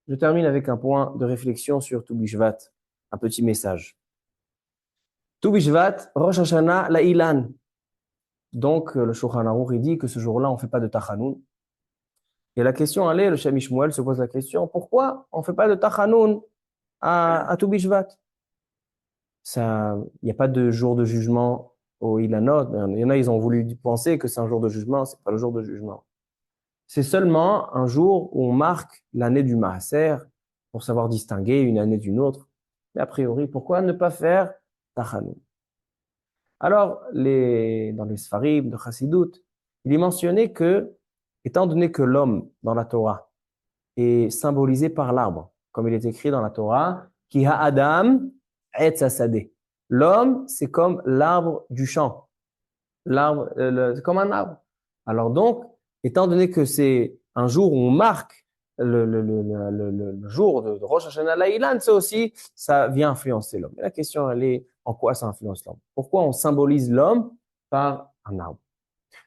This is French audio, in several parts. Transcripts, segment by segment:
Je termine avec un point de réflexion sur Tu Bishvat, un petit message. Tu Bishvat, Rosh Hashanah, la Ilan. Donc, le Shulchan Aruch, il dit que ce jour-là, on ne fait pas de Tachanoun. Et la question, elle est, le Shami Shmuel se pose la question, pourquoi on ne fait pas de Tachanoun à Tu Bishvat? Ça, il n'y a pas de jour de jugement au Ilanot. Il y en a, ils ont voulu penser que c'est un jour de jugement, c'est pas le jour de jugement. C'est seulement un jour où on marque l'année du Maaser pour savoir distinguer une année d'une autre. Mais a priori, pourquoi ne pas faire Tachanoun? Alors, dans les Sfarim de Chassidut, il est mentionné que, étant donné que l'homme dans la Torah est symbolisé par l'arbre, comme il est écrit dans la Torah, Ki ha'adam etz hasadeh. L'homme, c'est comme l'arbre du champ. L'arbre, c'est comme un arbre. Alors donc, étant donné que c'est un jour où on marque le jour de Rosh Hashanah Laïlan, ça aussi, ça vient influencer l'homme. Et la question, elle est, en quoi ça influence l'homme? Pourquoi on symbolise l'homme par un arbre?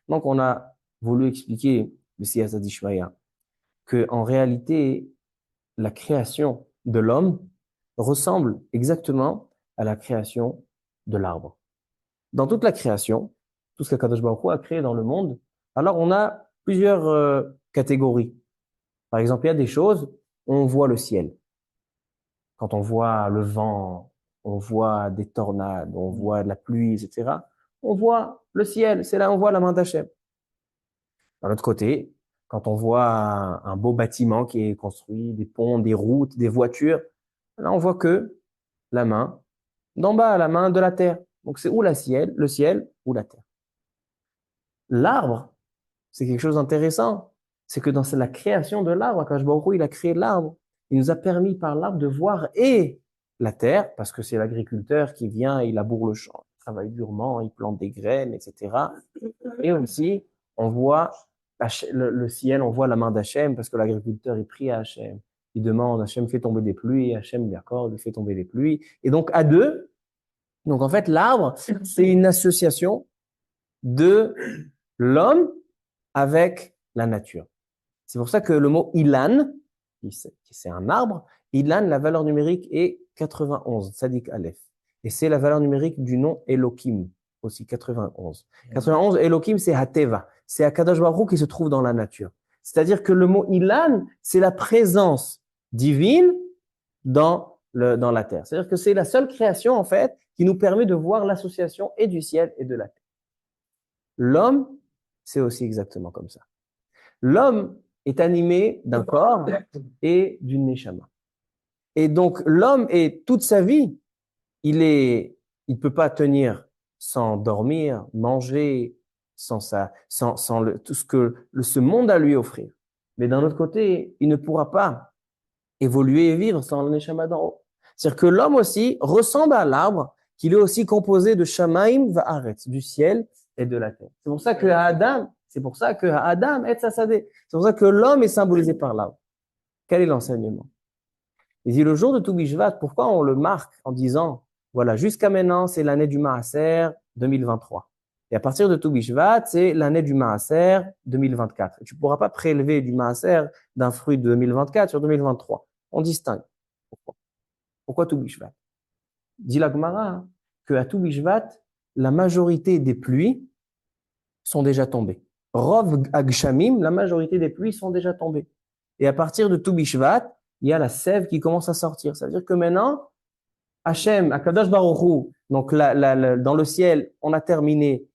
Donc, on a voulu expliquer, le Siyasa d'Ishmaïa, que en réalité, la création de l'homme ressemble exactement à la création de l'arbre. Dans toute la création, tout ce qu'Akadosh Baruch Hu a créé dans le monde, alors on a plusieurs catégories. Par exemple, il y a des choses, on voit le ciel. Quand on voit le vent, on voit des tornades, on voit de la pluie, etc. On voit le ciel, c'est là on voit la main d'Hachem. D'un autre côté, quand on voit un beau bâtiment qui est construit, des ponts, des routes, des voitures, là on voit que la main d'en bas, la main de la terre. Donc c'est ou le ciel ou la terre. L'arbre, c'est quelque chose d'intéressant. C'est que dans la création de l'arbre, Akash Baruch Hu, il a créé l'arbre. Il nous a permis par l'arbre de voir et la terre, parce que c'est l'agriculteur qui vient, il laboure le champ, il travaille durement, il plante des graines, etc. Et aussi, on voit le ciel, on voit la main d'Hachem, parce que l'agriculteur, il prie à Hachem. Il demande, Hachem fait tomber des pluies, Hachem, d'accord, il fait tomber des pluies. Et donc, à deux, donc en fait, l'arbre, c'est une association de l'homme avec la nature. C'est pour ça que le mot ilan, c'est un arbre, ilan, la valeur numérique est 91, Tzadik Aleph. Et c'est la valeur numérique du nom Elohim, aussi 91. 91, Elohim, c'est Hateva. C'est Akadosh Baruch Hu qui se trouve dans la nature. C'est-à-dire que le mot ilan, c'est la présence divine dans la terre. C'est-à-dire que c'est la seule création, en fait, qui nous permet de voir l'association et du ciel et de la terre. L'homme, c'est aussi exactement comme ça. L'homme est animé d'un corps et d'une neshama. Et donc, l'homme est toute sa vie, il peut pas tenir sans dormir, manger, sans tout ce que ce monde a lui offrir. Mais d'un autre côté, il ne pourra pas évoluer et vivre sans le neshama d'en haut. C'est-à-dire que l'homme aussi ressemble à l'arbre, qu'il est aussi composé de shamaim va'aretz, du ciel et de la terre. C'est pour ça que Adam est sasadé. C'est pour ça que l'homme est symbolisé par l'arbre. Quel est l'enseignement? Il dit le jour de Tu Bishvat, pourquoi on le marque en disant, voilà, jusqu'à maintenant, c'est l'année du Maaser 2023. Et à partir de Tu Bishvat, c'est l'année du Maaser 2024. Tu ne pourras pas prélever du Maaser d'un fruit de 2024 sur 2023. On distingue. Pourquoi Tu Bishvat? Dit la Gemara que à Tu Bishvat, la majorité des pluies sont déjà tombées. Rov Agshamim, la majorité des pluies sont déjà tombées. Et à partir de Tu Bishvat, il y a la sève qui commence à sortir. Ça veut dire que maintenant, Hachem, Akadosh Baruch Hu, donc dans le ciel, on a terminé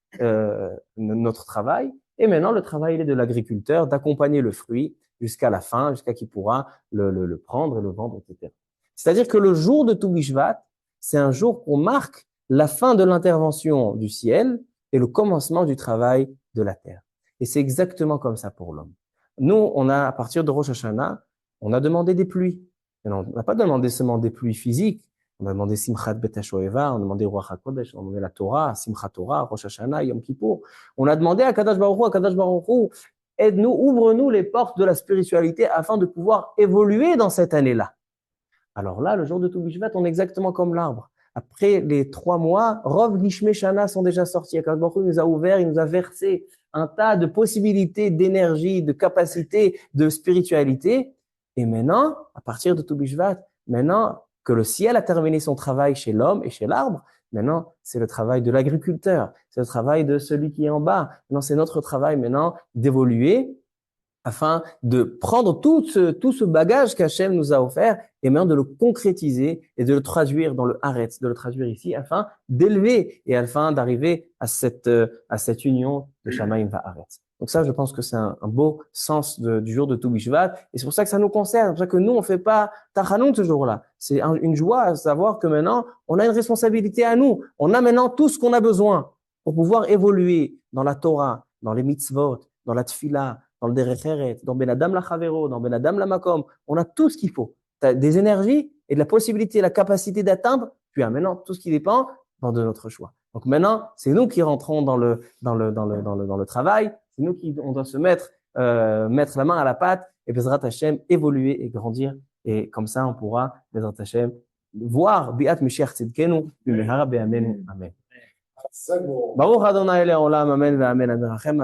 notre travail. Et maintenant, le travail il est de l'agriculteur d'accompagner le fruit jusqu'à la fin, jusqu'à qu'il pourra le prendre et le vendre, etc. C'est-à-dire que le jour de Tu Bishvat, c'est un jour qu'on marque la fin de l'intervention du ciel et le commencement du travail de la terre. Et c'est exactement comme ça pour l'homme. Nous, à partir de Rosh Hashanah, on a demandé des pluies. On n'a pas demandé seulement des pluies physiques. On a demandé Simchat Bet HaShoeva, on a demandé Ruach HaKodesh, on a demandé la Torah, Simchat Torah, Rosh Hashanah, Yom Kippour. On a demandé à Kadosh Baruch Hu, aide-nous, ouvre-nous les portes de la spiritualité afin de pouvoir évoluer dans cette année-là. Alors là, le jour de Tu Bishvat, on est exactement comme l'arbre. Après les 3 mois, Rov Gishme Shana sont déjà sortis. Akadosh Baruch Hu nous a ouvert, il nous a versé un tas de possibilités, d'énergie, de capacités, de spiritualité. Et maintenant, à partir de Toubishvat, maintenant que le ciel a terminé son travail chez l'homme et chez l'arbre, maintenant, c'est le travail de l'agriculteur, c'est le travail de celui qui est en bas. Maintenant, c'est notre travail maintenant d'évoluer afin de prendre tout ce bagage qu'Hachem nous a offert et maintenant de le concrétiser et de le traduire dans le Haaretz, de le traduire ici afin d'élever et afin d'arriver à cette union de Shamayim va Haaretz. Donc ça, je pense que c'est un beau sens du jour de Tou Bishvat et c'est pour ça que ça nous concerne. C'est pour ça que nous, on fait pas Tachanout ce jour-là. C'est une joie à savoir que maintenant, on a une responsabilité à nous. On a maintenant tout ce qu'on a besoin pour pouvoir évoluer dans la Torah, dans les mitzvot, dans la tfila, dans le Derech Eretz, dans Ben Adam la Chavero, dans Ben Adam la Makom. On a tout ce qu'il faut. Tu as des énergies et de la possibilité, la capacité d'atteindre. Tu as maintenant tout ce qui dépend de notre choix. Donc maintenant, c'est nous qui rentrons dans le travail. C'est nous qui on doit se mettre la main à la pâte et Bezrat Hashem évoluer et grandir. Et comme ça, on pourra Bezrat Hashem voir Bi'at Mashiach Tzidkenu B'mehara Be'amenu. Amen. Baruch Adonai Le'olam. Amen ve'amen. Amen.